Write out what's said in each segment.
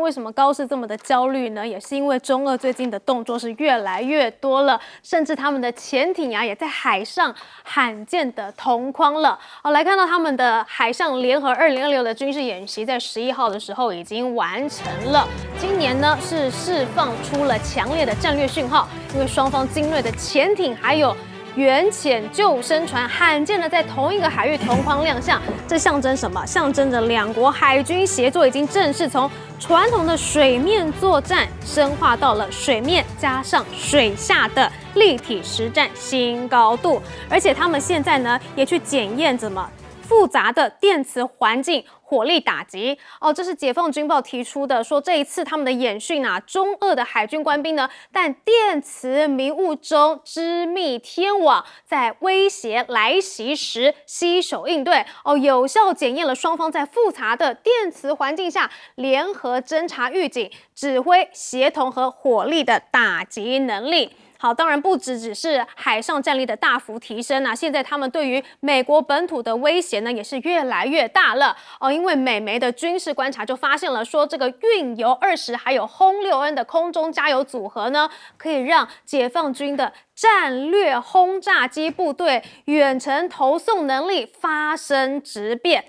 为什么高市这么的焦虑呢？也是因为中俄最近的动作是越来越多了，甚至他们的潜艇啊也在海上罕见的同框了。来看到他们的海上联合2026的军事演习，在11号的时候已经完成了。今年呢是释放出了强烈的战略讯号，因为双方精锐的潜艇还有远潜救生船罕见的在同一个海域同框亮相，这象征什么？象征着两国海军协作已经正式从传统的水面作战深化到了水面加上水下的立体实战新高度，而且他们现在呢也去检验怎么复杂的电磁环境火力打击这是解放军报提出的，说这一次他们的演训啊，中俄的海军官兵呢，但电磁迷雾中织密天网，在威胁来袭时携手应对有效检验了双方在复杂的电磁环境下联合侦察预警、指挥、协同和火力的打击能力。好，当然不只是海上战力的大幅提升啊，现在他们对于美国本土的威胁呢也是越来越大了因为美媒的军事观察就发现了说，这个运油20还有轰6N 的空中加油组合呢，可以让解放军的战略轰炸机部队远程投送能力发生质变。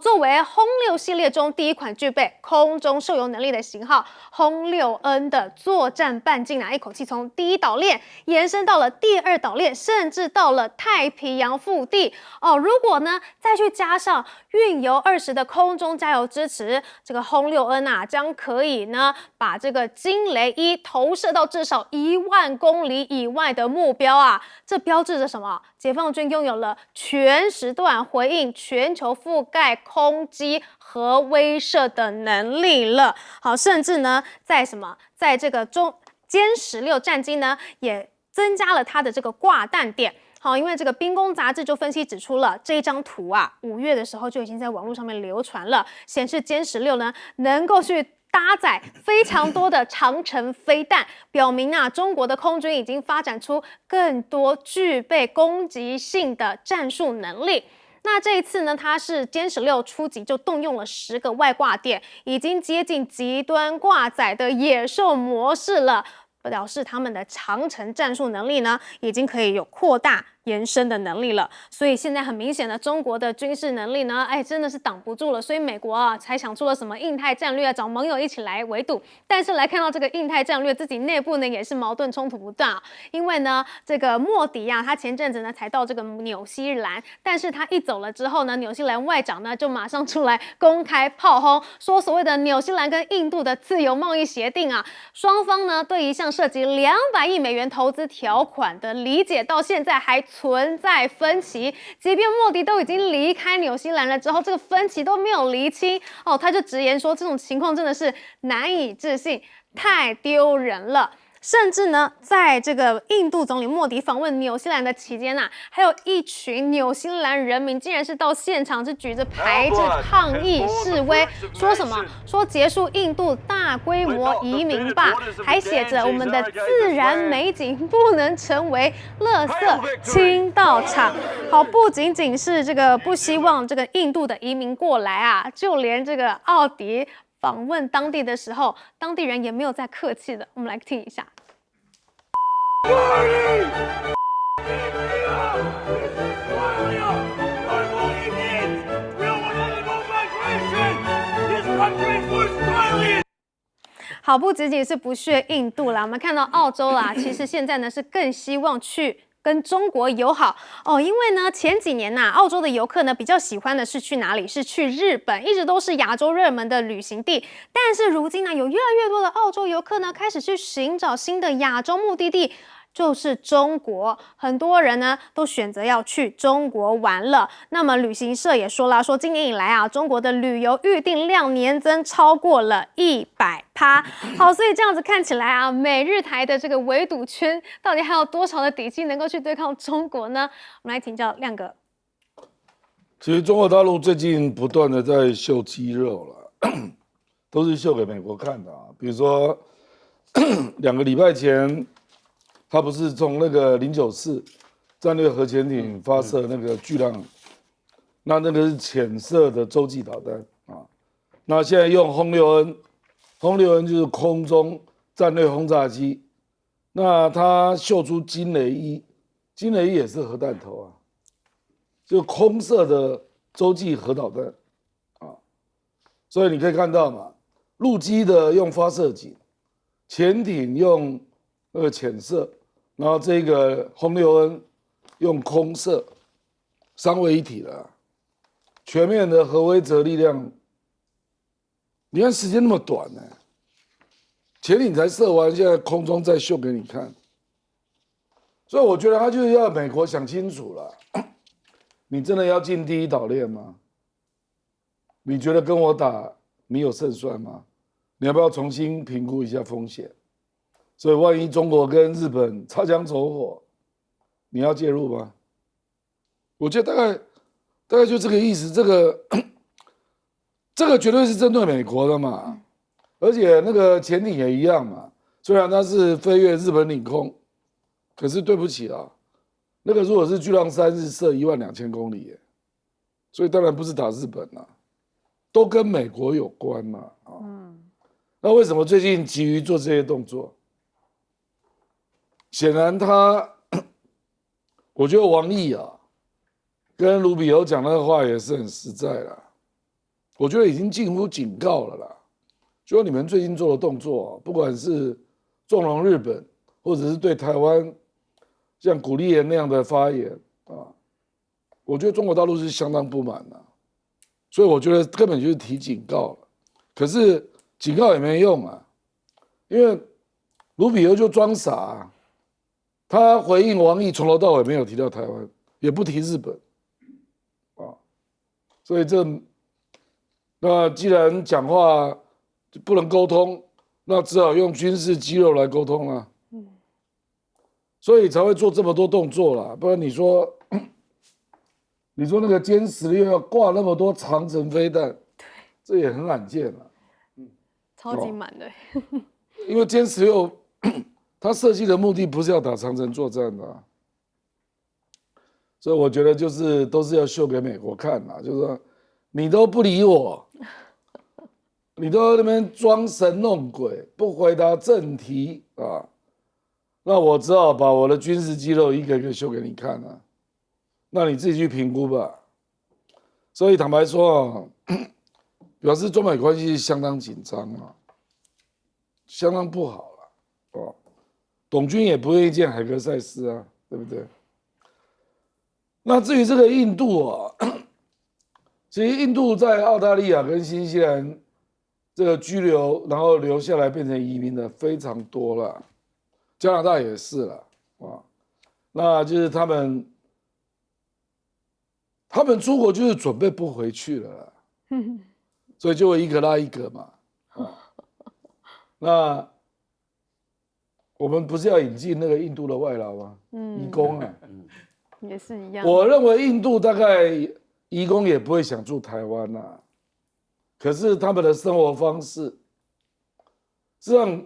作为轰6系列中第一款具备空中受油能力的型号，轰6N 的作战半径一口气从第一岛链延伸到了第二岛链，甚至到了太平洋腹地。如果呢再去加上运油20的空中加油支持，这个轰6N将可以呢把这个惊雷1投射到至少1万公里以外的目标这标志着什么？解放军拥有了全时段回应全球覆盖空击和威慑的能力了。好，甚至呢，在这个歼16战机呢，也增加了它的这个挂弹点。好，因为这个兵工杂志就分析指出了这一张图5月的时候就已经在网络上面流传了，显示歼16呢能够去搭载非常多的长程飞弹，表明中国的空军已经发展出更多具备攻击性的战术能力。那这一次呢，它是歼16初级就动用了10个外挂点，已经接近极端挂载的野兽模式了，表示他们的长程战术能力呢，已经可以有扩大延伸的能力了。所以现在很明显的，中国的军事能力呢，真的是挡不住了。所以美国才想出了什么印太战略，找盟友一起来围堵。但是来看到这个印太战略，自己内部呢也是矛盾冲突不断因为呢，这个莫迪他前阵子呢才到这个纽西兰，但是他一走了之后呢，纽西兰外长呢就马上出来公开炮轰，说所谓的纽西兰跟印度的自由贸易协定双方呢对一项涉及200亿美元投资条款的理解到现在还存在分歧，即便莫迪都已经离开纽西兰了之后，这个分歧都没有厘清他就直言说这种情况真的是难以置信，太丢人了。甚至呢，在这个印度总理莫迪访问纽西兰的期间还有一群纽西兰人民竟然是到现场是举着牌子抗议示威，说什么？说结束印度大规模移民吧，还写着我们的自然美景不能成为垃圾倾倒场。好，不仅仅是这个不希望这个印度的移民过来就连这个奥迪访问当地的时候，当地人也没有再客气的。我们来听一下。好，不仅仅是不屑印度啦，我们看到澳洲啦，其实现在呢是更希望去跟中国友好因为呢前几年澳洲的游客呢比较喜欢的是去哪里？是去日本，一直都是亚洲热门的旅行地。但是如今有越来越多的澳洲游客呢开始去寻找新的亚洲目的地。就是中国，很多人呢都选择要去中国玩了。那么旅行社也说了，说今年以来中国的旅游预订量年增超过了100%。好，所以这样子看起来美日台的这个围堵圈到底还有多少的底气能够去对抗中国呢？我们来请教亮哥。其实中国大陆最近不断的在秀肌肉了，都是秀给美国看的比如说2个礼拜前。他不是从那个094战略核潜艇发射那个巨浪，那个是浅色的洲际导弹那现在用轰6N 轰六 N 就是空中战略轰炸机，那它秀出金雷一，金雷一也是核弹头啊，就空射的洲际核导弹啊，所以你可以看到嘛，陆基的用发射井，潜艇用潜射，然后这个轰六 N 用空射，三位一体的、啊，全面的核威慑力量。你看时间那么短呢、潜艇才射完，现在空中再秀给你看，所以我觉得他就是要美国想清楚了，你真的要进第一岛链吗？你觉得跟我打你有胜算吗？你要不要重新评估一下风险？所以万一中国跟日本擦枪走火，你要介入吗？我觉得大概就这个意思，这个绝对是针对美国的嘛，而且那个潜艇也一样嘛，虽然它是飞越日本领空，可是对不起啊，那个如果是巨浪3日射12000公里耶，所以当然不是打日本啦、都跟美国有关嘛啊。那为什么最近急于做这些动作？显然我觉得王毅啊，跟卢比欧讲那个话也是很实在啦。我觉得已经近乎警告了啦，就说你们最近做的动作、啊，不管是纵容日本，或者是对台湾像古立言那样的发言啊，我觉得中国大陆是相当不满的、所以我觉得根本就是提警告了。可是警告也没用啊，因为卢比欧就装傻、啊，他回应王毅从头到尾没有提到台湾，也不提日本啊，所以那既然讲话就不能沟通，那只好用军事肌肉来沟通了。所以才会做这么多动作啦，不然你说那个歼16要挂那么多长程飞弹，这也很罕见了。超级满的。因为歼16它设计的目的不是要打长程作战的、啊，所以我觉得都是要秀给美国看啦，就是说你都不理我，你都在那边装神弄鬼，不回答正题啊，那我只好把我的军事肌肉一个一个秀给你看啊，那你自己去评估吧。所以坦白说啊，表示中美关系相当紧张啊，相当不好了哦。董军也不愿意见海格塞斯啊，对不对？那至于这个印度啊，其实印度在澳大利亚跟新西兰这个居留，然后留下来变成移民的非常多了，加拿大也是了啊。那就是他们出国就是准备不回去了啦，所以就会一个拉一个嘛。那我们不是要引进那个印度的外劳吗？移工啊，也是一样。我认为印度大概移工也不会想住台湾啦，可是他们的生活方式，实际上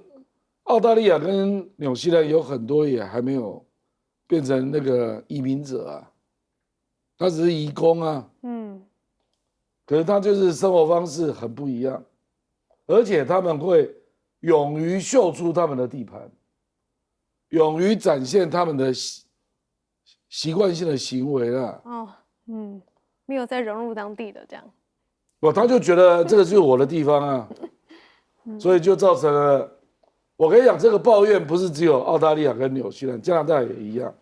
澳大利亚跟纽西兰有很多也还没有变成那个移民者啊，他只是移工啊，可是他就是生活方式很不一样，而且他们会勇于秀出他们的地盘，勇于展现他们的习惯性的行为啦。没有再融入当地的这样。他就觉得这个就是我的地方啊，所以就造成了，我跟你讲，这个抱怨不是只有澳大利亚跟纽西兰，加拿大也一样，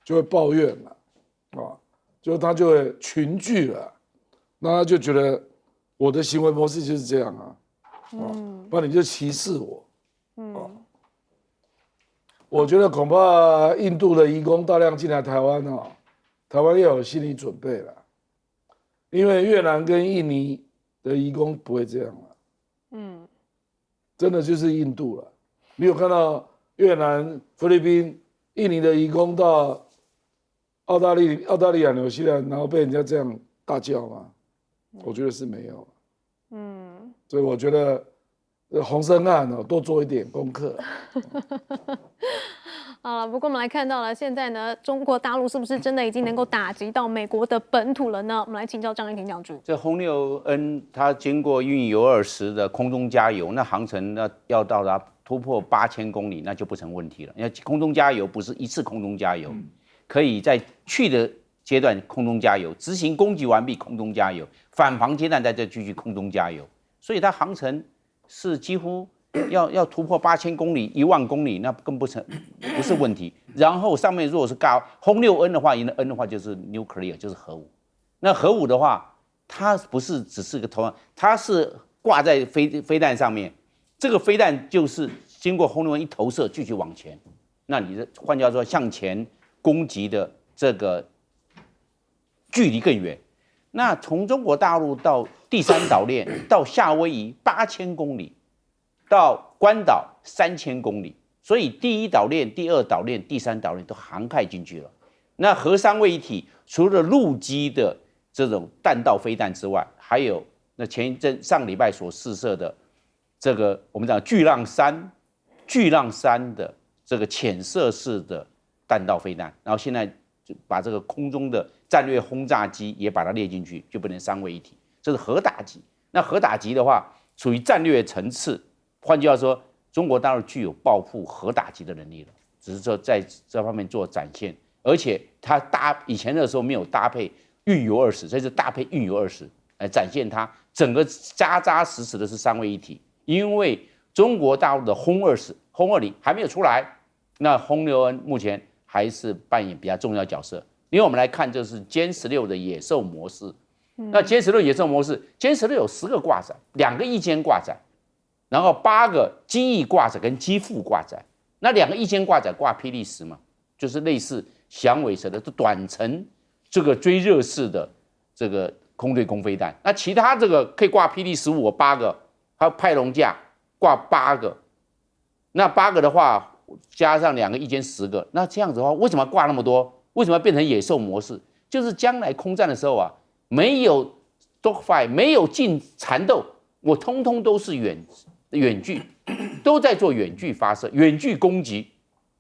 就会抱怨了，他就会群聚了，那他就觉得我的行为模式就是这样啊，不然你就歧视我，我觉得恐怕印度的移工大量进来台湾啊，台湾要有心理准备了，因为越南跟印尼的移工不会这样了，真的就是印度了。你有看到越南、菲律宾、印尼的移工到澳大利亚、纽西兰，然后被人家这样大叫吗？我觉得是没有。所以我觉得洪胜汉多做一点功课。不过我们来看到了，现在呢，中国大陆是不是真的已经能够打击到美国的本土了呢？我们来请教张一婷教授。这轰六 N 它经过运油20的空中加油，那航程呢要到达突破8000公里，那就不成问题了。因为空中加油不是一次空中加油，可以在去的阶段空中加油，执行攻击完毕空中加油，反防阶段再继续空中加油，所以它航程是几乎要突破8000公里、10000公里，那更不是问题。然后上面如果是轰六 N 的话，N 的话就是 nuclear， 就是核武。那核武的话，它不是只是个头，它是挂在飞弹上面，这个飞弹就是经过轰六 N 一投射继续往前，那你的换句话说向前攻击的这个距离更远。那从中国大陆到第3岛链到夏威夷8000公里，到关岛3000公里，所以第1岛链、第2岛链、第3岛链都涵盖进去了。那核三位一体除了陆基的这种弹道飞弹之外，还有那上礼拜所试射的这个我们讲巨浪3的这个潜射式的弹道飞弹，然后现在就把这个空中的战略轰炸机也把它列进去，就变成3位一体，这是核打击。那核打击的话，属于战略层次，换句话说，中国大陆具有报复核打击的能力了，只是说在这方面做展现，而且它以前的时候没有搭配运油20，这次搭配运油20来展现它整个扎扎实实的是3位一体。因为中国大陆的轰20、轰20还没有出来，那轰六 N 目前还是扮演比较重要角色。因为我们来看，就是歼16的野兽模式。那歼16野兽模式，歼16有10个挂载，2个翼歼挂载，然后8个机翼挂载跟机腹挂载。那2个翼歼挂载挂霹雳10嘛，就是类似响尾蛇的短程这个追热式的这个空对空飞弹。那其他这个可以挂霹雳15 8个，还有派龙架挂8个。那8个的话，加上2个翼歼10个，那这样子的话，为什么要挂那么多？为什么要变成野兽模式？就是将来空战的时候啊，没有 dogfight， 没有进缠斗，我通通都是远距，都在做远距发射、远距攻击。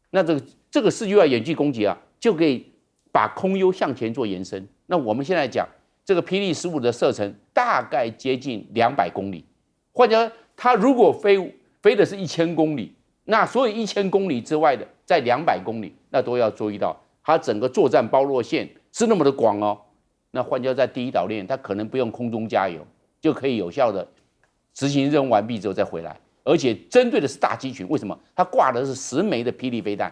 那这个4句话远距攻击啊，就可以把空优向前做延伸。那我们现在讲这个霹雳15的射程大概接近200公里，换句话说，它如果飞的是1000公里，那所有1000公里之外的，在200公里，那都要注意到。它整个作战包络线是那么的广哦，那换句话在第1岛链，它可能不用空中加油，就可以有效的执行任务完毕之后再回来，而且针对的是大机群。为什么？它挂的是10枚的霹雳飞弹。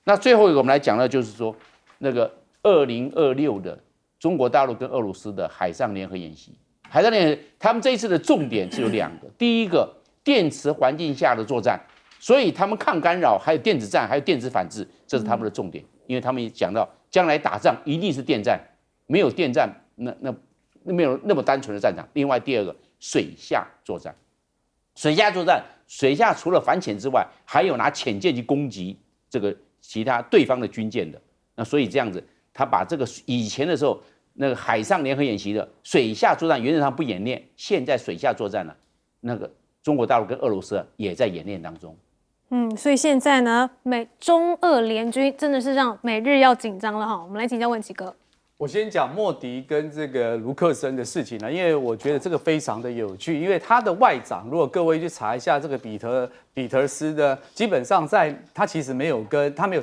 那最后一个我们来讲的就是说，那个2026的中国大陆跟俄罗斯的海上联合演习。海上联合，他们这一次的重点是有2个，第一个电磁环境下的作战，所以他们抗干扰，还有电子战，还有电子反制，这是他们的重点。因为他们也讲到，将来打仗一定是电战，没有电战，那没有那么单纯的战场。另外第2个，水下作战，水下除了反潜之外，还有拿潜舰去攻击这个其他对方的军舰的。那所以这样子，他把这个以前的时候那个海上联合演习的水下作战原则上不演练，现在水下作战了，那个中国大陆跟俄罗斯也在演练当中。所以现在呢，中俄联军真的是让美日要紧张了哈。我们来请教问奇哥。我先讲莫迪跟这个卢克森的事情呢，因为我觉得这个非常的有趣，因为他的外长，如果各位去查一下这个比特斯的，基本上他其实没有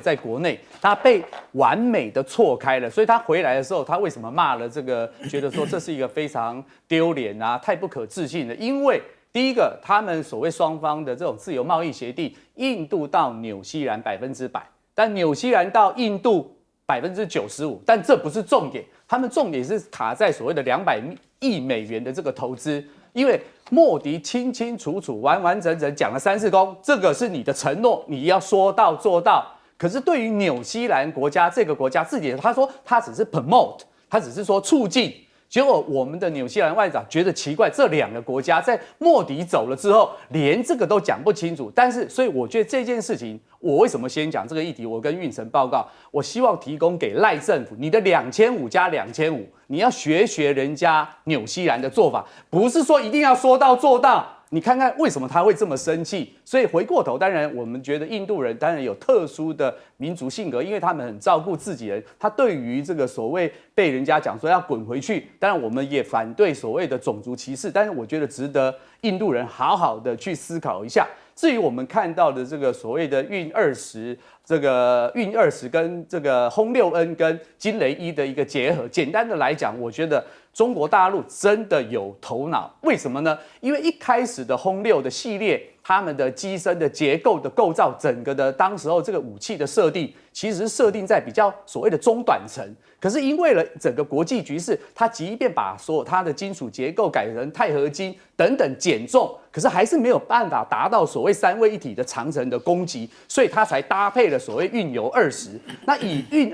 在国内，他被完美的错开了，所以他回来的时候，他为什么骂了这个，觉得说这是一个非常丢脸啊，太不可置信了，因为第一个，他们所谓双方的这种自由贸易协定，印度到纽西兰100%，但纽西兰到印度95%，但这不是重点，他们重点是卡在所谓的200亿美元的这个投资，因为莫迪清清楚楚、完完整整讲了3次公，这个是你的承诺，你要说到做到。可是对于纽西兰国家这个国家自己，他说他只是 promote， 他只是说促进。结果我们的纽西兰外长觉得奇怪，这2个国家在莫迪走了之后，连这个都讲不清楚。但是，所以我觉得这件事情，我为什么先讲这个议题？我跟运成报告，我希望提供给赖政府，你的2500加2500，你要学人家纽西兰的做法，不是说一定要说到做到。你看看为什么他会这么生气？所以回过头，当然我们觉得印度人当然有特殊的民族性格，因为他们很照顾自己人。他对于这个所谓被人家讲说要滚回去，当然我们也反对所谓的种族歧视，但是我觉得值得印度人好好的去思考一下。至于我们看到的这个所谓的运20，这个运20跟这个轰6N 跟金雷一的一个结合，简单的来讲，我觉得中国大陆真的有头脑。为什么呢？因为一开始的轰6的系列，他们的机身的结构的构造，整个的当时候这个武器的设定，其实是设定在比较所谓的中短程。可是因为了整个国际局势，它即便把所有它的金属结构改成钛合金等等减重，可是还是没有办法达到所谓3位一体的长程的攻击，所以它才搭配了所谓运油20。那以运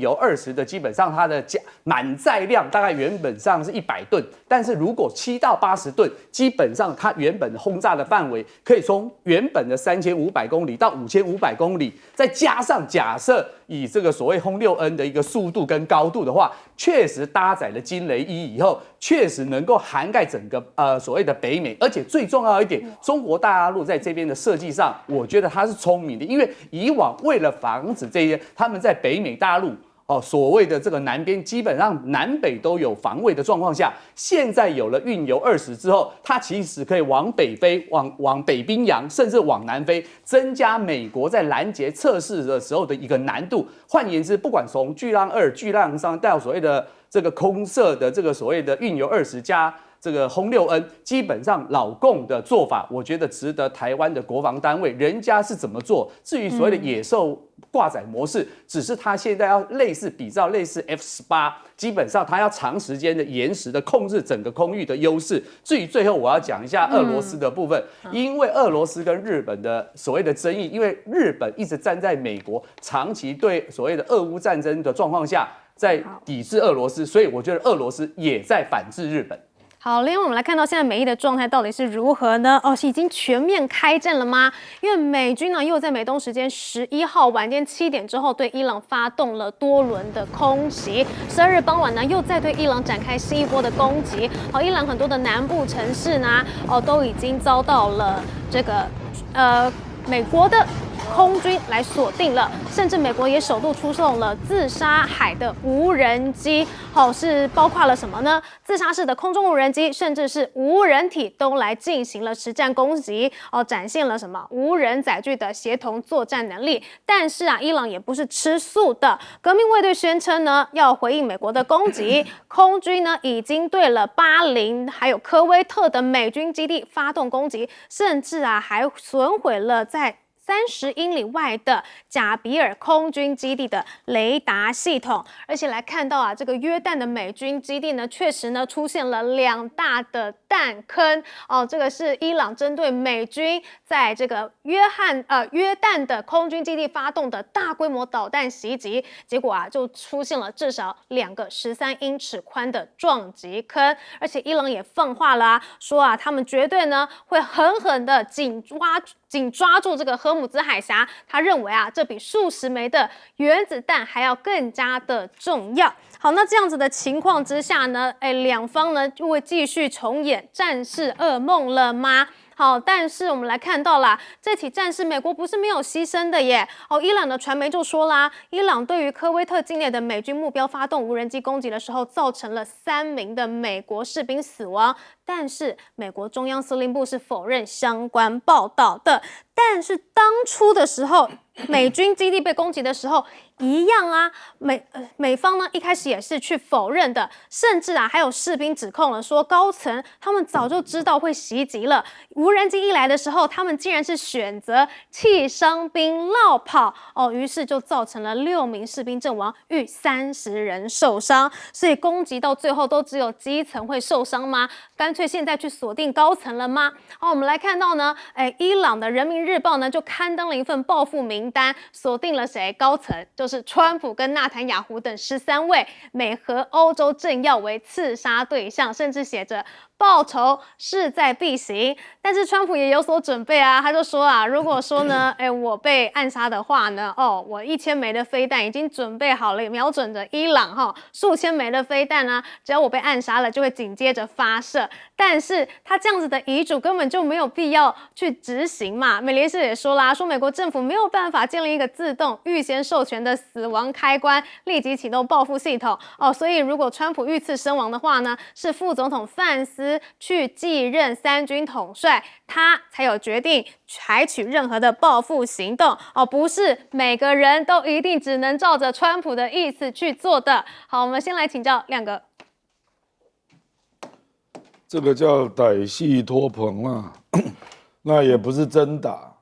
油20的基本上它的满载量大概原本上是100吨，但是如果7到80吨，基本上它原本轰炸的范围可以从原本的3500公里到5500公里，再加上假设以这个所谓轰6N 的一个速度跟高度的话，确实搭载了金雷一以后，确实能够涵盖整个所谓的北美，而且最重要一点，中国大陆在这边的设计上，我觉得它是聪明的，因为以往为了防止这些他们在北美大陆所谓的这个南边基本上南北都有防卫的状况下，现在有了运油20之后，它其实可以往北飞，往北冰洋，甚至往南飞，增加美国在拦截测试的时候的一个难度。换言之，不管从巨浪2、巨浪3到所谓的这个空射的这个所谓的运油20加这个轰6N，基本上老共的做法，我觉得值得台湾的国防单位，人家是怎么做？至于所谓的野兽挂载模式，只是它现在要比照类似 F18，基本上它要长时间的延时的控制整个空域的优势。至于最后我要讲一下俄罗斯的部分，因为俄罗斯跟日本的所谓的争议，因为日本一直站在美国长期对所谓的俄乌战争的状况下，在抵制俄罗斯，所以我觉得俄罗斯也在反制日本。好，另外我们来看到现在美伊的状态到底是如何呢？是已经全面开战了吗？因为美军呢又在美东时间11号晚间7点之后对伊朗发动了多轮的空袭，12日傍晚呢又在对伊朗展开新一波的攻击。伊朗很多的南部城市呢，都已经遭到了这个美国的空军来锁定了，甚至美国也首度出动了自杀海的无人机，是包括了什么呢？自杀式的空中无人机，甚至是无人体都来进行了实战攻击，展现了什么无人载具的协同作战能力。但是伊朗也不是吃素的，革命卫队宣称呢要回应美国的攻击，空军呢已经对了巴林还有科威特的美军基地发动攻击，甚至还损毁了在30英里外的贾比尔空军基地的雷达系统，而且来看到这个约旦的美军基地呢，确实呢出现了2大的弹坑这个是伊朗针对美军在这个约旦的空军基地发动的大规模导弹袭击，结果就出现了至少2个13英尺宽的撞击坑，而且伊朗也放话了说他们绝对呢会狠狠的紧抓住这个荷姆兹海峡，他认为这比数十枚的原子弹还要更加的重要。好，那这样子的情况之下呢，两方呢就会继续重演战事噩梦了吗？好，但是我们来看到啦，这起战事美国不是没有牺牲的耶。伊朗的传媒就说啦，伊朗对于科威特境内的美军目标发动无人机攻击的时候，造成了3名的美国士兵死亡。但是美国中央司令部是否认相关报道的。但是当初的时候，美军基地被攻击的时候，一样美方呢一开始也是去否认的，甚至还有士兵指控了说，高层他们早就知道会袭击了，无人机一来的时候，他们竟然是选择弃伤兵落跑于是就造成了6名士兵阵亡，逾30人受伤。所以攻击到最后都只有基层会受伤吗？干脆现在去锁定高层了吗？我们来看到呢，伊朗的人民日报呢就刊登了一份报复名单，锁定了谁？高层，就是川普跟纳坦雅胡等13位美和欧洲政要为刺杀对象，甚至写着报仇势在必行。但是川普也有所准备他就说如果说呢，我被暗杀的话呢，我1000枚的飞弹已经准备好了，瞄准着伊朗数千枚的飞弹呢，只要我被暗杀了，就会紧接着发射。但是他这样子的遗嘱根本就没有必要去执行嘛。美联社也说啦，说美国政府没有办法建立一个自动预先授权的死亡开关，立即启动报复系统哦。所以如果川普遇刺身亡的话呢，是副总统范斯去继任三军统帅，他才有决定采取任何的报复行动哦，不是每个人都一定只能照着川普的意思去做的。好，我们先来请教亮哥。这个叫歹戏拖棚啊，那也不是真打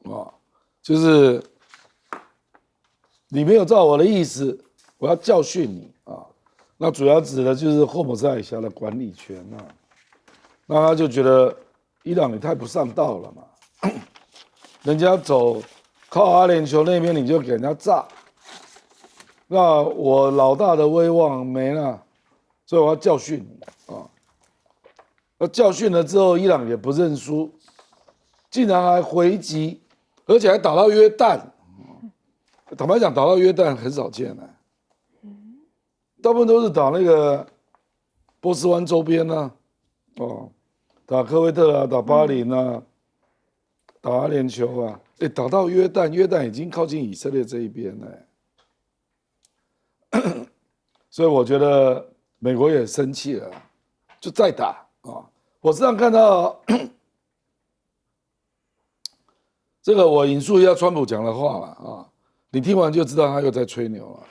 啊，就是你没有照我的意思，我要教训你啊。那主要指的就是霍姆斯海峡的管理权啊。那他就觉得伊朗你太不上道了嘛，人家走靠阿联酋那边你就给人家炸，那我老大的威望没了，所以我要教训你啊。那教训了之后，伊朗也不认输，竟然还回击，而且还打到约旦。坦白讲，打到约旦很少见的，大部分都是打那个波斯湾周边啊，哦，打科威特啊，打巴林啊，打阿联酋啊，打到约旦，约旦已经靠近以色列这一边了。所以我觉得美国也生气了，就再打。我时常看到这个，我引述一下川普讲的话了啊，你听完就知道他又在吹牛了。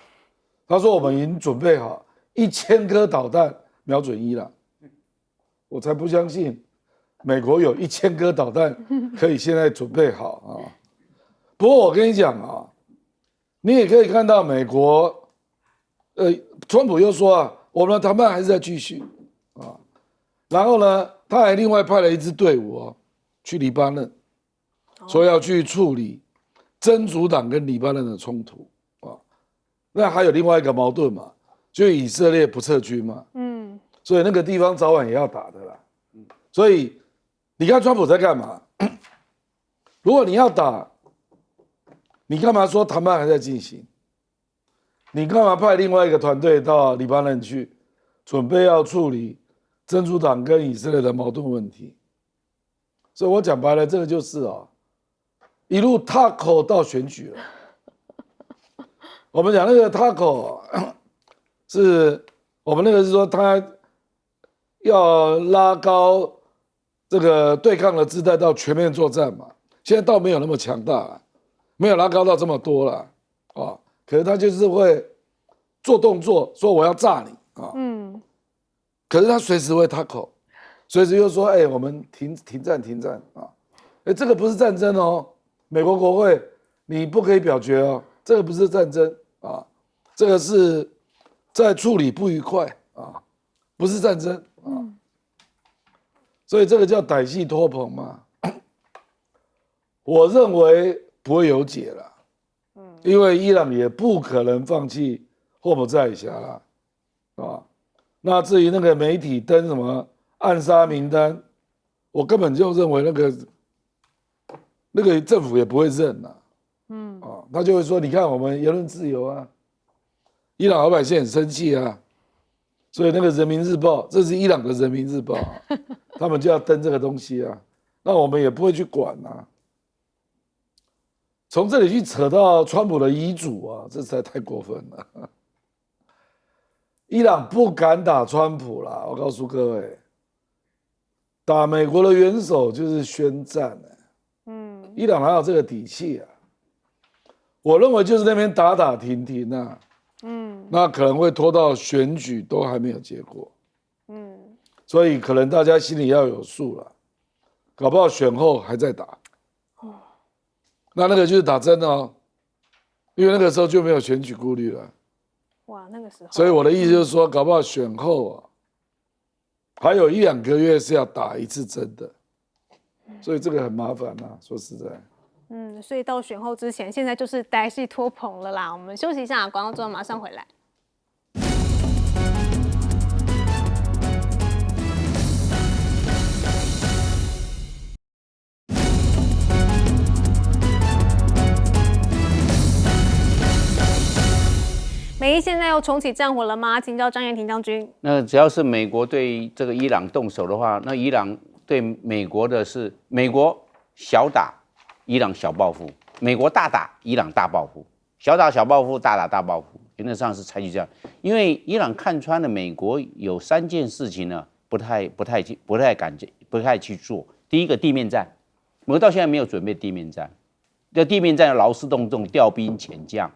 他说我们已经准备好1000颗导弹瞄准伊朗，我才不相信美国有1000颗导弹可以现在准备好啊。不过我跟你讲啊，你也可以看到美国，川普又说啊，我们的谈判还是在继续啊。然后呢，他还另外派了一支队伍哦，去黎巴嫩，说要去处理真主党跟黎巴嫩的冲突啊。那还有另外一个矛盾嘛，就以色列不撤军嘛，所以那个地方早晚也要打的啦。所以你看川普在干嘛？如果你要打，你干嘛说谈判还在进行？你干嘛派另外一个团队到黎巴嫩去，准备要处理真主党跟以色列的矛盾问题？所以我讲白了，这个就是一路踏口到选举了。我们讲那个踏口是我们那个是说他要拉高这个对抗的姿态到全面作战嘛，现在倒没有那么强大了，没有拉高到这么多了啊。可是他就是会做动作，说我要炸你啊。可是他随时会 tackle， 随时又说，我们停战啊，这个不是战争哦，美国国会你不可以表决哦，这个不是战争啊，这个是在处理不愉快啊，不是战争啊，所以这个叫歹戏拖棚嘛。我认为不会有解了，因为伊朗也不可能放弃霍姆兹海峡了啊。那至于那个媒体登什么暗杀名单，我根本就认为那个政府也不会认呐，他就会说，你看我们言论自由啊，伊朗老百姓很生气啊，所以那个人民日报，这是伊朗的人民日报，他们就要登这个东西啊，那我们也不会去管啊。从这里去扯到川普的遗嘱啊，这实在太过分了。伊朗不敢打川普啦，我告诉各位，打美国的元首就是宣战伊朗哪有这个底气啊？我认为就是那边打停啊，那可能会拖到选举都还没有结果，所以可能大家心里要有数了，搞不好选后还在打，那个就是打真的哦，因为那个时候就没有选举顾虑了。哇，那个时候，所以我的意思就是说，搞不好选后还有1-2个月是要打一次针的，所以这个很麻烦啊，说实在。所以到选后之前，现在就是歹戏拖棚了啦。我们休息一下，广告之后马上回来。每哎，现在又重启战火了吗？请教张延廷将军。那只要是美国对这个伊朗动手的话，那伊朗对美国的是美国小打，伊朗小报复；美国大打，伊朗大报复；小打小报复，大打大报复。原则上是采取这样，因为伊朗看穿了美国有3件事情呢，不太去做。第一个，地面战，美国到现在没有准备地面战，这地面战要劳师动众，调兵遣将，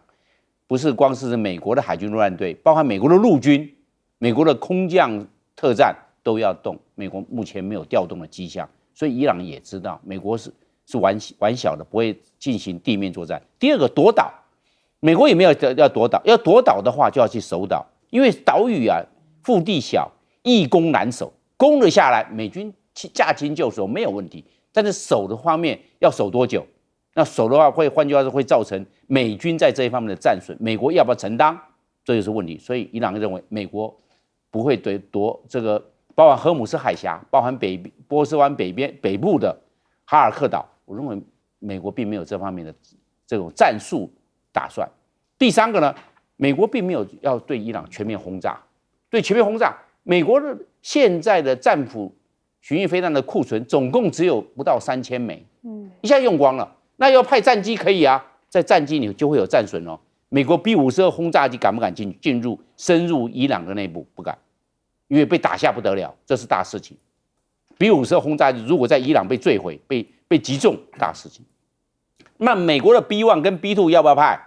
不是光是美国的海军陆战队，包含美国的陆军、美国的空降特战都要动。美国目前没有调动的迹象，所以伊朗也知道美国是玩小的，不会进行地面作战。第二个，夺岛。美国也没有要夺岛，要夺岛的话就要去守岛，因为岛屿啊腹地小，易攻难守，攻了下来，美军驾轻就熟没有问题。但是守的方面要守多久？那守的话换句话说会造成美军在这一方面的战损，美国要不要承担？这就是问题。所以伊朗认为美国不会夺这个，包含荷姆斯海峡，包含波斯湾北部的哈尔克岛，我认为美国并没有这方面的这种战术打算。第三个呢，美国并没有要对伊朗全面轰炸，对全面轰炸，美国的现在的战斧巡弋飞弹的库存总共只有不到3000枚，一下用光了。那要派战机可以啊，在战机里就会有战损哦。美国 B-52轰炸机敢不敢深入伊朗的内部？不敢，因为被打下不得了，这是大事情。B-52轰炸机如果在伊朗被坠毁、被击中，大事情。那美国的 B-1跟 B-2要不要派？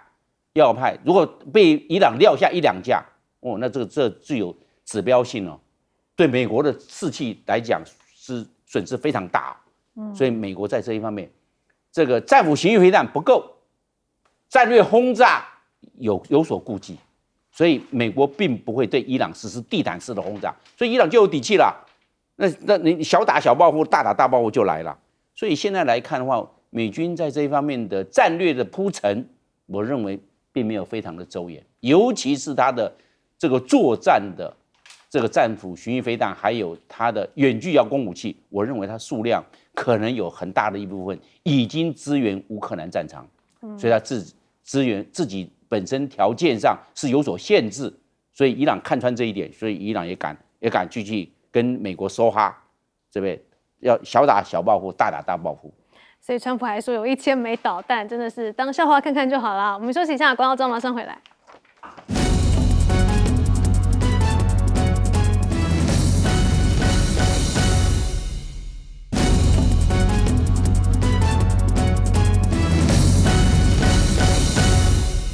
要派。如果被伊朗撂下1、2架，哦，那这具有指标性哦，对美国的士气来讲是损失非常大。所以美国在这一方面，这个战斧巡弋飞弹不够，战略轰炸有所顾忌，所以美国并不会对伊朗实施地毯式的轰炸，所以伊朗就有底气了。那你小打小报复，大打大报复就来了。所以现在来看的话，美军在这一方面的战略的铺陈，我认为并没有非常的周延，尤其是它的这个作战的这个战斧巡弋飞弹，还有它的远距遥攻武器，我认为它数量可能有很大的一部分已经支援乌克兰战场，所以它支援自己本身条件上是有所限制，所以伊朗看穿这一点，所以伊朗也敢继续跟美国梭哈，这边要小打小报复，大打大报复。所以川普还说有1000枚导弹，真的是当笑话看看就好了。我们休息一下，广告之后马上回来。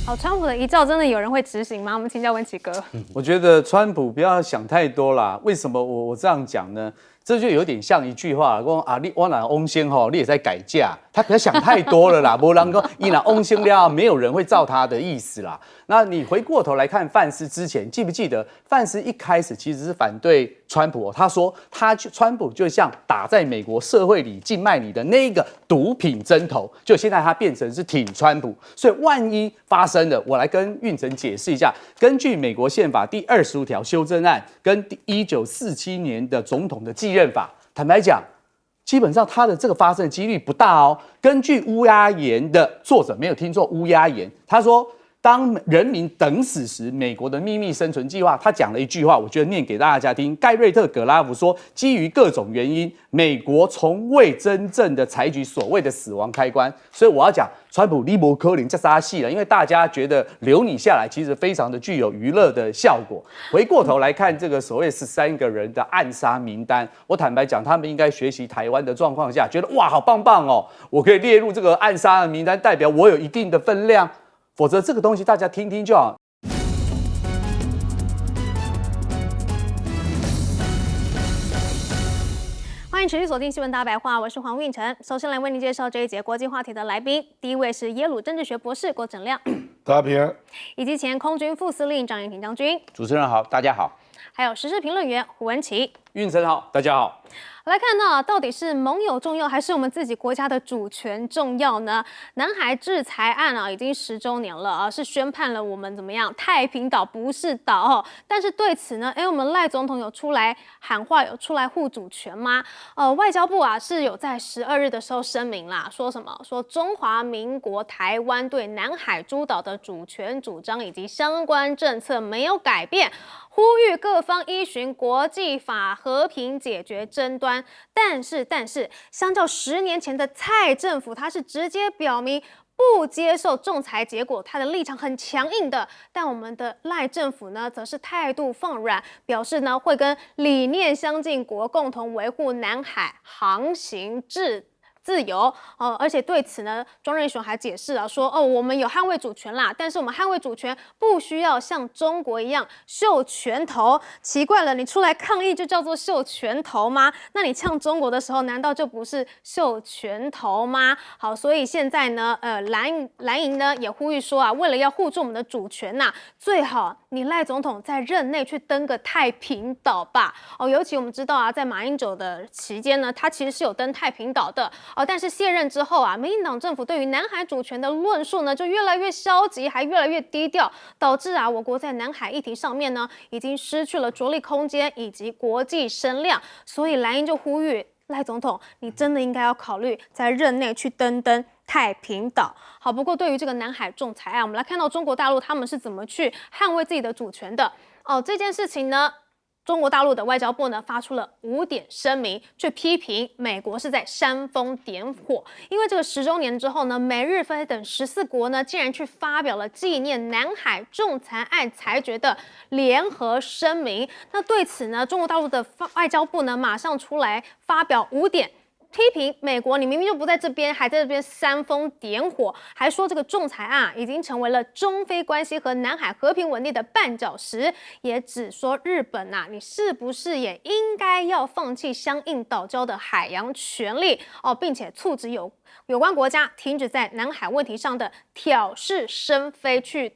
好，川普的一照真的有人会执行吗？我们请教文琦哥。我觉得川普不要想太多啦。为什么我这样讲呢？这就有点像一句话，说啊，你我哪翁先吼，你也在改嫁，他不要想太多了啦。不然说伊哪翁先了，没有人会照他的意思啦。那你回过头来看范斯之前，记不记得范斯一开始其实是反对川普，他说川普就像打在美国社会里静脉里的那个毒品针头，就现在他变成是挺川普。所以万一发生了，我来跟运成解释一下，根据美国宪法第25条修正案跟1947年的总统的继任法，坦白讲，基本上他的这个发生的几率不大哦。根据乌鸦言的作者，没有听错乌鸦言，他说，当人民等死时，美国的秘密生存计划，他讲了一句话，我觉得念给大家听。盖瑞特·葛拉夫说，基于各种原因，美国从未真正的采取所谓的死亡开关。所以我要讲，川普你不可能这杀戏了，因为大家觉得留你下来，其实非常的具有娱乐的效果。回过头来看这个所谓13个人的暗杀名单，我坦白讲，他们应该学习台湾的状况下，觉得哇，好棒棒哦，我可以列入这个暗杀的名单，代表我有一定的分量。否则这个东西大家听听就好。欢迎持续锁定新闻大白话，我是黄韵晨。首先来为您介绍这一节国际话题的来宾，第一位是耶鲁政治学博士郭正亮，大家平安，以及前空军副司令张延廷将军。主持人好，大家好。还有时事评论员胡文琦。运成好，大家好。来看到啊，到底是盟友重要，还是我们自己国家的主权重要呢？南海制裁案啊，已经10周年了啊，是宣判了我们怎么样？太平岛不是岛哦。但是对此呢，我们赖总统有出来喊话，有出来护主权吗？外交部啊是有在12日的时候声明啦，说什么？说中华民国台湾对南海诸岛的主权主张以及相关政策没有改变。呼吁各方依循国际法和平解决争端，但是，相较10年前的蔡政府，他是直接表明不接受仲裁结果，他的立场很强硬的。但我们的赖政府呢，则是态度放软，表示呢会跟理念相近国共同维护南海航行自由而且对此呢，庄瑞雄还解释了说，我们有捍卫主权啦，但是我们捍卫主权不需要像中国一样秀拳头。奇怪了，你出来抗议就叫做秀拳头吗？那你呛中国的时候，难道就不是秀拳头吗？好，所以现在呢，蓝营呢也呼吁说啊，为了要护住我们的主权呐，最好你赖总统在任内去登个太平岛吧。尤其我们知道啊，在马英九的期间呢，他其实是有登太平岛的。但是卸任之后啊，民进党政府对于南海主权的论述呢，就越来越消极，还越来越低调，导致啊，我国在南海议题上面呢，已经失去了着力空间以及国际声量。所以蓝营就呼吁赖总统，你真的应该要考虑在任内去登太平岛。好，不过对于这个南海仲裁案，我们来看到中国大陆他们是怎么去捍卫自己的主权的。这件事情呢，中国大陆的外交部呢发出了5点声明，去批评美国是在煽风点火。因为这个10周年之后呢，美日菲等14国呢竟然去发表了纪念南海仲裁案裁决的联合声明。那对此呢，中国大陆的外交部呢马上出来发表5点。批评美国，你明明就不在这边，还在这边煽风点火，还说这个仲裁案已经成为了中非关系和南海和平稳定的绊脚石，也只说日本你是不是也应该要放弃相应岛礁的海洋权利并且促使有关国家停止在南海问题上的挑是生非，去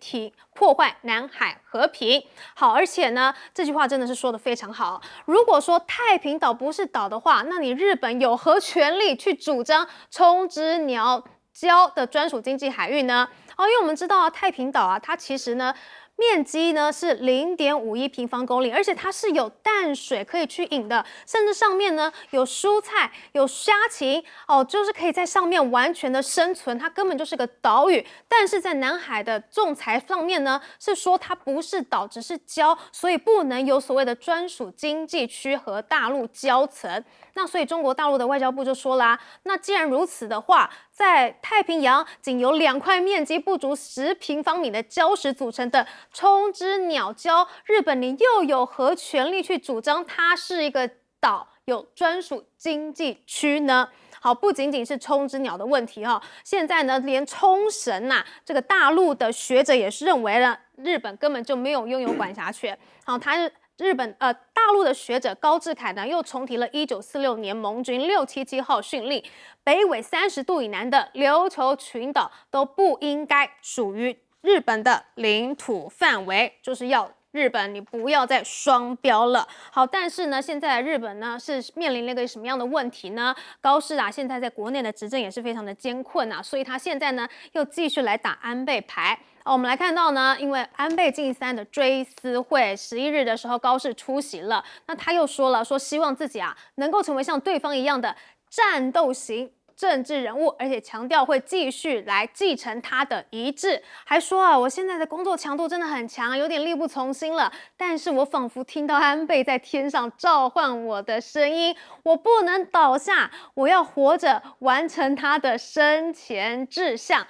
破坏南海和平。好，而且呢，这句话真的是说得非常好。如果说太平岛不是岛的话，那你日本有何权利去主张冲之鸟礁的专属经济海域呢？因为我们知道太平岛它其实呢，面积呢是0.51平方公里，而且它是有淡水可以去饮的，甚至上面呢有蔬菜、有虾禽就是可以在上面完全的生存，它根本就是个岛屿。但是在南海的仲裁上面呢，是说它不是岛，只是礁，所以不能有所谓的专属经济区和大陆交层。那所以中国大陆的外交部就说啦，那既然如此的话，在太平洋仅由2块面积不足10平方米的礁石组成的冲之鸟礁，日本你又有何权利去主张它是一个岛，有专属经济区呢？好，不仅仅是冲之鸟的问题现在呢，连冲绳这个大陆的学者也是认为了，日本根本就没有拥有管辖权。好，大陆的学者高志凯呢，又重提了1946年盟军677号训令，北纬30度以南的琉球群岛都不应该属于日本的领土范围，就是要日本你不要再双标了。好，但是呢，现在日本呢是面临了一个什么样的问题呢？高市现在在国内的执政也是非常的艰困所以他现在呢又继续来打安倍牌。我们来看到呢，因为安倍晋三的追思会11日的时候，高市出席了，那他又说希望自己能够成为像对方一样的战斗型政治人物，而且强调会继续来继承他的遗志，还说我现在的工作强度真的很强，有点力不从心了。但是我仿佛听到安倍在天上召唤我的声音，我不能倒下，我要活着完成他的生前志向。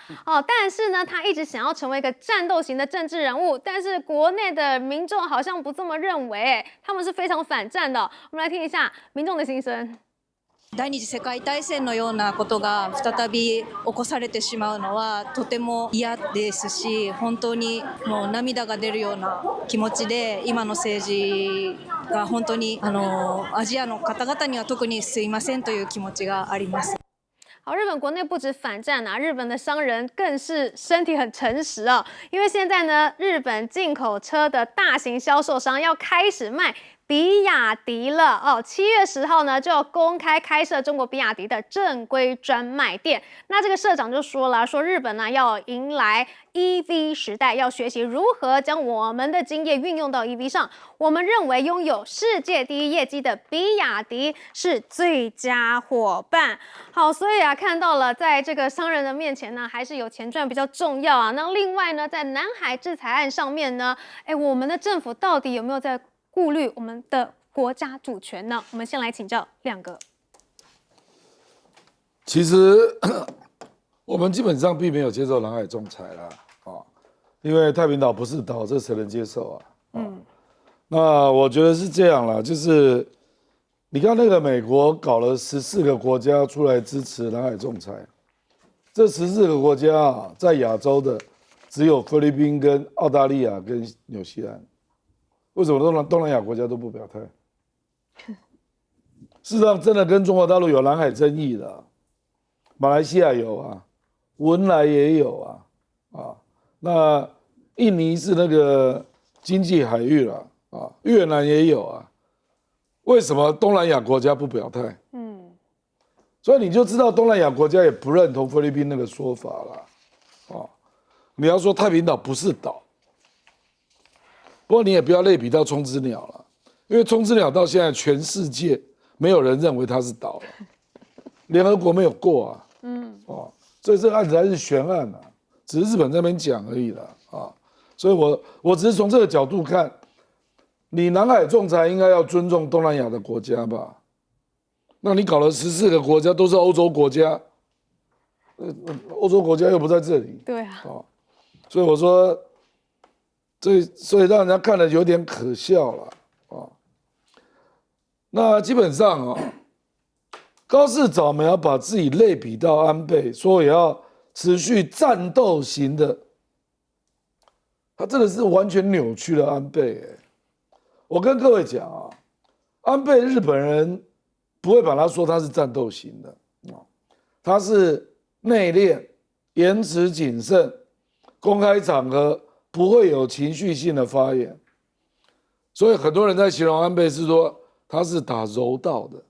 但是呢，他一直想要成为一个战斗型的政治人物，但是国内的民众好像不这么认为，他们是非常反战的。我们来听一下民众的心声。第二次世界大戦のようなことが再び起こされてしまうのはとても嫌ですし、本当にもう涙が出るような気持ちで、今の政治が本当にアジアの方々には特にすいませんという気持ちがあります。好，日本国内不止反战日本的商人更是身体很诚实因为现在呢，日本进口车的大型销售商要开始卖比亚迪了哦。7月10号呢，就公开开设中国比亚迪的正规专卖店。那这个社长就说了，说日本呢要迎来 EV 时代，要学习如何将我们的经验运用到 EV 上。我们认为拥有世界第一业绩的比亚迪是最佳伙伴。好，所以啊，看到了在这个商人的面前呢，还是有钱赚比较重要啊。那另外呢，在南海制裁案上面呢，我们的政府到底有没有在顾虑我们的国家主权呢？我们先来请教亮哥。其实我们基本上并没有接受南海仲裁啦，因为太平岛不是岛，这谁能接受啊？那我觉得是这样啦，就是你看那个美国搞了14个国家出来支持南海仲裁，这14个国家啊，在亚洲的只有菲律宾、跟澳大利亚、跟纽西兰。为什么东南亚国家都不表态？事实上，真的跟中国大陆有南海争议的，马来西亚有啊，文莱也有啊，那印尼是那个经济海域了啊，越南也有啊。为什么东南亚国家不表态？所以你就知道东南亚国家也不认同菲律宾那个说法了，你要说太平岛不是岛。不过你也不要类比到冲之鸟了，因为冲之鸟到现在全世界没有人认为它是岛了，联合国没有过啊，所以这个案子还是悬案啊，只是日本这边讲而已啦啊，所以我只是从这个角度看，你南海仲裁应该要尊重东南亚的国家吧，那你搞了14个国家都是欧洲国家，欧洲国家又不在这里，对啊，所以我说。所以让人家看了有点可笑了那基本上高市早苗要把自己类比到安倍，说也要持续战斗型的，他真的是完全扭曲了安倍。我跟各位讲安倍日本人不会把他说他是战斗型的他是内敛、言辞谨慎、公开场合。不会有情绪性的发言，所以很多人在形容安倍是说他是打柔道的，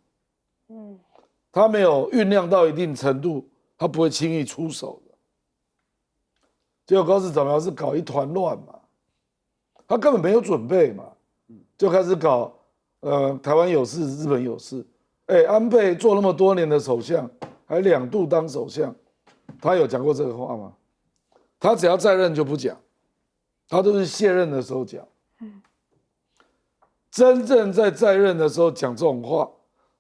他没有酝酿到一定程度，他不会轻易出手的。结果高市早苗是搞一团乱嘛，他根本没有准备嘛，就开始搞台湾有事，日本有事。安倍做那么多年的首相，还2度当首相，他有讲过这个话吗？他只要在任就不讲。他都是卸任的时候讲，真正在任的时候讲这种话，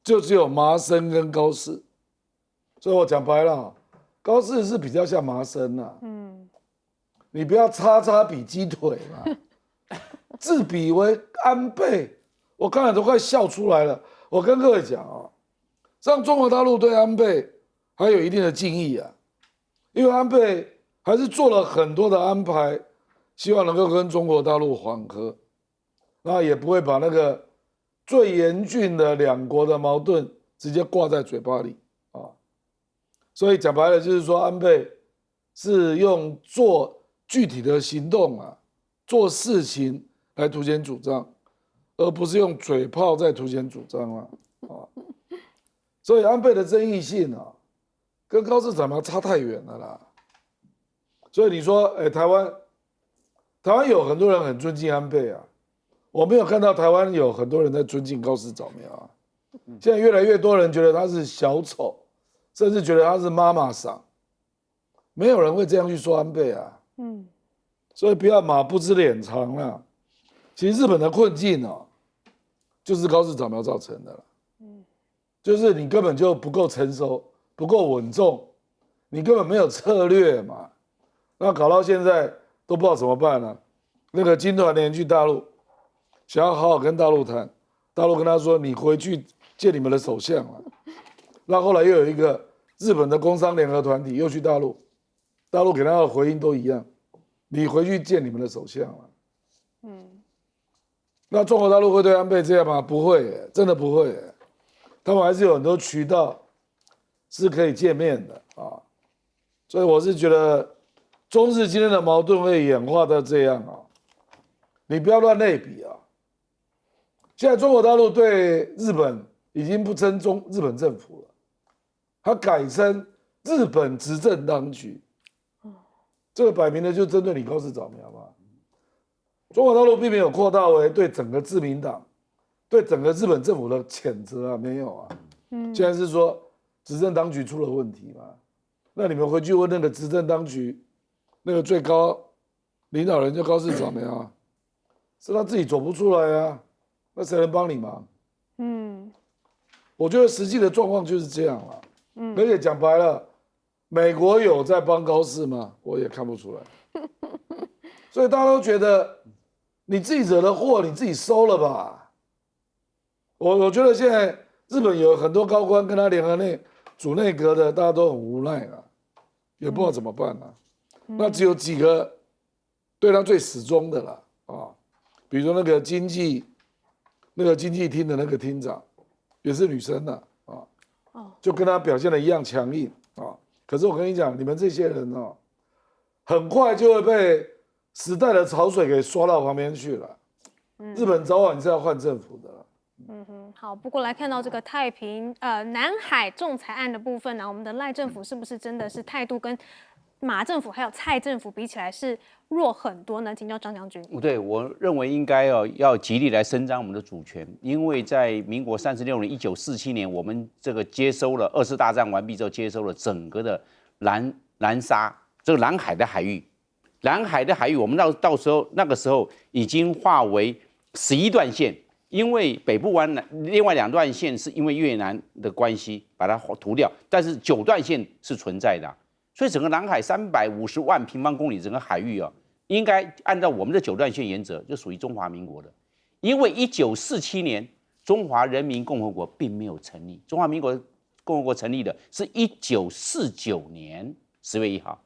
就只有麻生跟高市。所以我讲白了，高市是比较像麻生啊。你不要叉比鸡腿嘛，自比为安倍，我看了都快笑出来了。我跟各位讲像中国大陆对安倍还有一定的敬意啊，因为安倍还是做了很多的安排。希望能够跟中国大陆缓和，那也不会把那个最严峻的2国的矛盾直接挂在嘴巴里所以讲白了就是说，安倍是用做具体的行动做事情来凸显主张，而不是用嘴炮在凸显主张所以安倍的争议性跟高市早苗差太远了啦。所以你说，台湾有很多人很尊敬安倍我没有看到台湾有很多人在尊敬高市早苗现在越来越多人觉得他是小丑，甚至觉得他是妈妈桑，没有人会这样去说安倍所以不要马不知脸长啦。其实日本的困境就是高市早苗造成的啦就是你根本就不够成熟，不够稳重，你根本没有策略嘛，那搞到现在。都不知道怎么办了。那个金团联去大陆，想要好好跟大陆谈，大陆跟他说：“你回去见你们的首相了。”那后来又有一个日本的工商联合团体又去大陆，大陆给他的回应都一样：“你回去见你们的首相了。”那中国大陆会对安倍这样吗？不会真的不会他们还是有很多渠道是可以见面的所以我是觉得。中日今天的矛盾会演化到这样你不要乱类比现在中国大陆对日本已经不称日本政府了，它改称日本执政当局。这个摆明了就针对你高市早苗嘛。中国大陆并没有扩大为对整个自民党、对整个日本政府的谴责啊，没有啊。现在是说执政当局出了问题嘛。那你们回去问那个执政当局那个最高领导人叫高市早苗啊，是他自己走不出来啊，那谁能帮你忙？我觉得实际的状况就是这样了。而且讲白了，美国有在帮高市吗？我也看不出来。所以大家都觉得你自己惹的祸，你自己收了吧。我觉得现在日本有很多高官跟他联合组内阁的，大家都很无奈啊，也不知道怎么办啊。那只有几个对他最始终的了啊，比如说那个经济厅的那个厅长，也是女生的啊，就跟他表现的一样强硬啊。可是我跟你讲，你们这些人哦，很快就会被时代的潮水给刷到旁边去了。日本早晚是要换政府的。好，不过来看到这个南海仲裁案的部分呢，我们的赖政府是不是真的是态度跟马政府还有蔡政府比起来是弱很多呢？请教张将军。对，我认为应该要极力来伸张我们的主权，因为在民国36年1947年，我们这个接收了2次大战完毕之后，接收了整个的南沙这个南海的海域，我们到时候那个时候已经划为11段线。因为北部湾另外2段线是因为越南的关系把它涂掉，但是9段线是存在的，所以整个南海350万平方公里整个海域应该按照我们的9段线原则，就属于中华民国的。因为1947年中华人民共和国并没有成立，中华民国共和国成立的是1949年10月1号，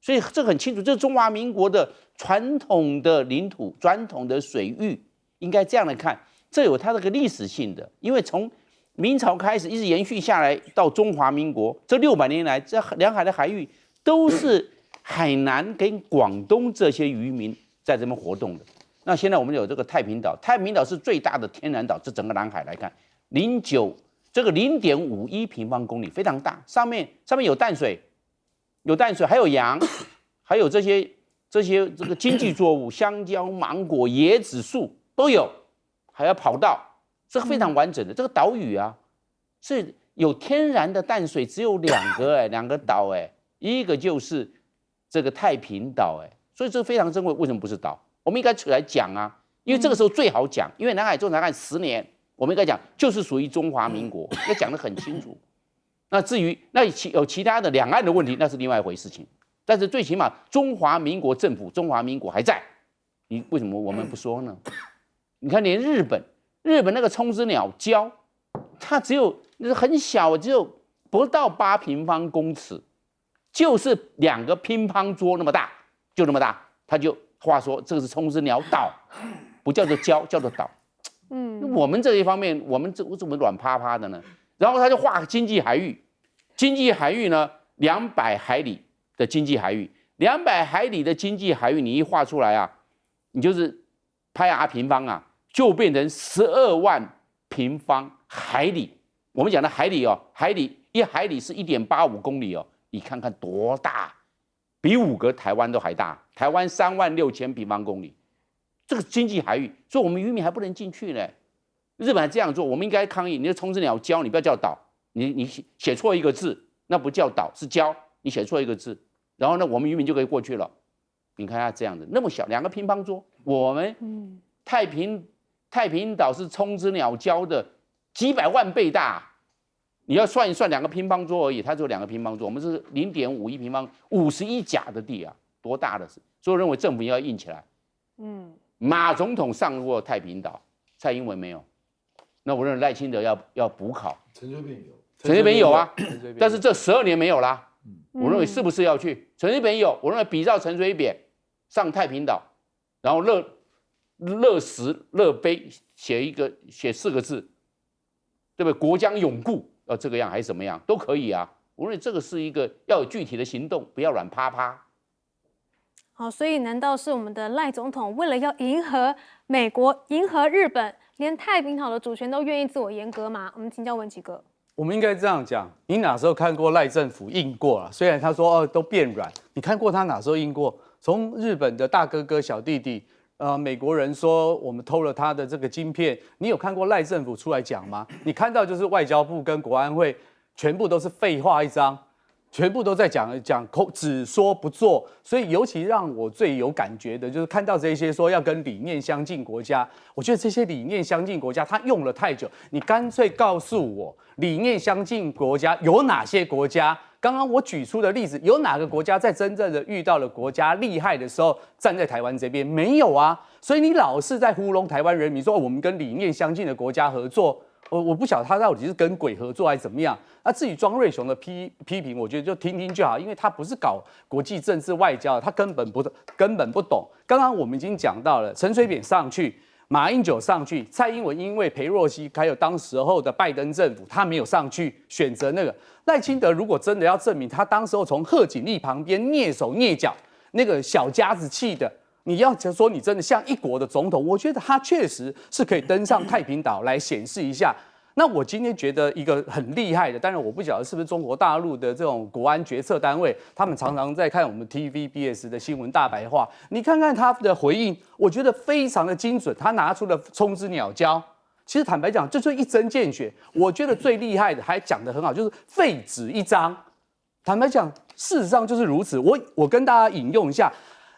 所以这很清楚，这是中华民国的传统的领土、传统的水域，应该这样来看。这有它这个历史性的，因为从明朝开始一直延续下来到中华民国这600年来，这两海的海域都是海南跟广东这些渔民在这边活动的。那现在我们有这个太平岛，太平岛是最大的天然岛，这整个南海来看，0.51平方公里，非常大，上面有淡水，还有羊，还有这些这个经济作物，香蕉、芒果、椰子树都有。还要跑道，这个非常完整的。这个岛屿啊，是有天然的淡水，只有2个岛一个就是这个太平岛所以这个非常珍贵。为什么不是岛？我们应该出来讲啊，因为这个时候最好讲，因为南海仲裁案10年，我们应该讲就是属于中华民国，要讲得很清楚。那至于有其他的两岸的问题，那是另外一回事情。但是最起码中华民国政府、中华民国还在，你为什么我们不说呢？你看，连日本那个冲之鸟礁，它只有很小，只有不到8平方公尺，就是2个乒乓桌那么大，就那么大。他就话说这个是冲之鸟岛，不叫做礁，叫做岛。我们这一方面，我们怎么软趴趴的呢？然后他就划经济海域呢，200海里的经济海域，200海里的经济海域，你一画出来啊，你就是拍R平方啊。就变成12万平方海里。我们讲的海里海里是1.85公里你看看多大，比5个台湾都还大。台湾36000平方公里，这个经济海域，所以我们渔民还不能进去呢。日本还这样做，我们应该抗议。你的冲之鸟礁，你不要叫岛，你写错一个字，那不叫岛是礁，你写错一个字，然后呢，我们渔民就可以过去了。你看它这样子，那么小2个乒乓桌，我们太平岛是冲之鸟礁的几百万倍大，你要算一算2个乒乓桌而已，它只有2个乒乓桌，我们是0.51平方51甲的地啊，多大的事！所以我认为政府要硬起来。马总统上过太平岛，蔡英文没有，那我认为赖清德要补考。陈水扁有，陈水扁有啊，但是这12年没有啦。我认为是不是要去？陈水扁有，我认为比照陈水扁上太平岛，然后乐时乐悲写4个字，对不对？国将永固，要这个样还是怎么样都可以啊。我认为这个是一个要有具体的行动，不要软趴趴。好，所以难道是我们的赖总统为了要迎合美国、迎合日本连太平岛的主权都愿意自我阉割吗？我们请教文琦哥。我们应该这样讲，你哪时候看过赖政府硬过了？虽然他说都变软，你看过他哪时候硬过？从日本的大哥哥小弟弟，美国人说我们偷了他的这个晶片，你有看过赖政府出来讲吗？你看到就是外交部跟国安会全部都是废话一张。全部都在讲只说不做，所以尤其让我最有感觉的就是看到这些说要跟理念相近国家，我觉得这些理念相近国家他用了太久，你干脆告诉我理念相近国家有哪些国家？刚刚我举出的例子，有哪个国家在真正的遇到了国家厉害的时候站在台湾这边？没有啊，所以你老是在糊弄台湾人民说我们跟理念相近的国家合作。我不晓得他到底是跟鬼合作还是怎么样。那至于庄瑞雄的批评，我觉得就听听就好，因为他不是搞国际政治外交，他根本不懂。刚刚我们已经讲到了，陈水扁上去，马英九上去，蔡英文因为裴若曦还有当时候的拜登政府，他没有上去，选择那个赖清德。如果真的要证明他当时候从贺锦丽旁边蹑手蹑脚，那个小家子气的。你要说你真的像一国的总统，我觉得他确实是可以登上太平岛来显示一下。那我今天觉得一个很厉害的，当然我不晓得是不是中国大陆的这种国安决策单位，他们常常在看我们 TVBS 的新闻大白话。你看看他的回应，我觉得非常的精准，他拿出了冲之鸟胶。其实坦白讲，这就是一针见血。我觉得最厉害的还讲得很好，就是废纸一张。坦白讲，事实上就是如此。我跟大家引用一下。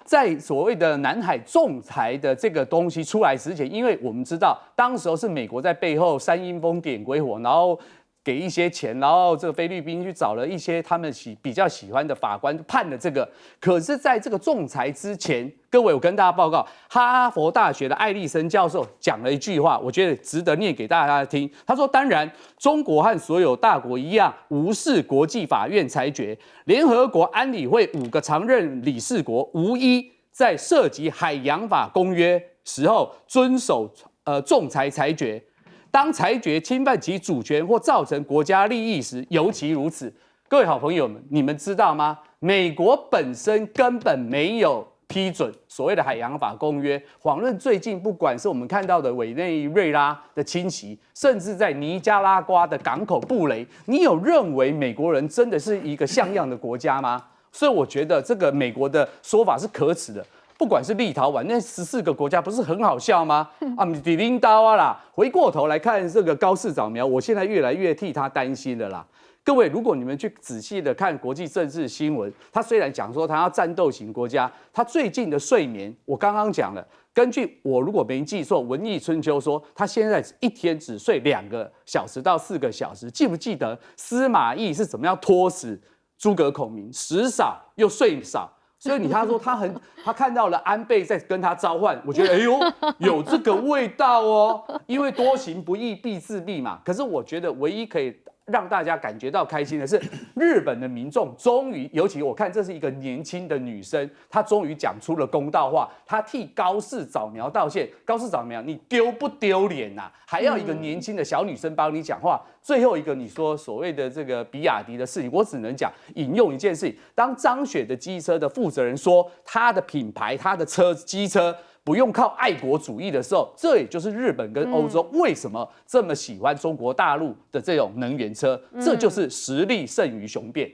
在所谓的南海仲裁的这个东西出来之前，因为我们知道当时候是美国在背后煽阴风点鬼火，然后给一些钱，然后这个菲律宾去找了一些他们比较喜欢的法官判了这个。可是在这个仲裁之前，各位我跟大家报告，哈佛大学的艾利森教授讲了一句话，我觉得值得念给大家听。他说：当然，中国和所有大国一样，无视国际法院裁决。联合国安理会5个常任理事国无一在涉及海洋法公约时候遵守仲裁裁决。当裁决侵犯其主权或造成国家利益时，尤其如此。各位好朋友们，你们知道吗？美国本身根本没有批准所谓的海洋法公约。遑论最近，不管是我们看到的委内瑞拉的侵袭，甚至在尼加拉瓜的港口布雷，你有认为美国人真的是一个像样的国家吗？所以我觉得这个美国的说法是可耻的。不管是立陶宛那14个国家，不是很好笑吗？啊，底拎刀啊啦！回过头来看这个高市早苗，我现在越来越替他担心了啦。各位，如果你们去仔细的看国际政治新闻，他虽然讲说他要战斗型国家，他最近的睡眠，我刚刚讲了，根据我如果没记错，《文艺春秋》说他现在一天只睡2个小时到4个小时。记不记得司马懿是怎么样拖死诸葛孔明？食少又睡少。所以他说他看到了安倍在跟他召唤，我觉得哎呦有这个味道哦，因为多行不义必自毙嘛。可是我觉得唯一可以让大家感觉到开心的是，日本的民众终于，尤其我看这是一个年轻的女生，她终于讲出了公道话，她替高市早苗道歉。高市早苗，你丢不丢脸呐？还要一个年轻的小女生帮你讲话。最后一个，你说所谓的这个比亚迪的事情，我只能讲引用一件事情：当张雪的机车的负责人说他的品牌、他的机车不用靠爱国主义的时候，这也就是日本跟欧洲为什么这么喜欢中国大陆的这种能源车，这就是实力胜于雄辩。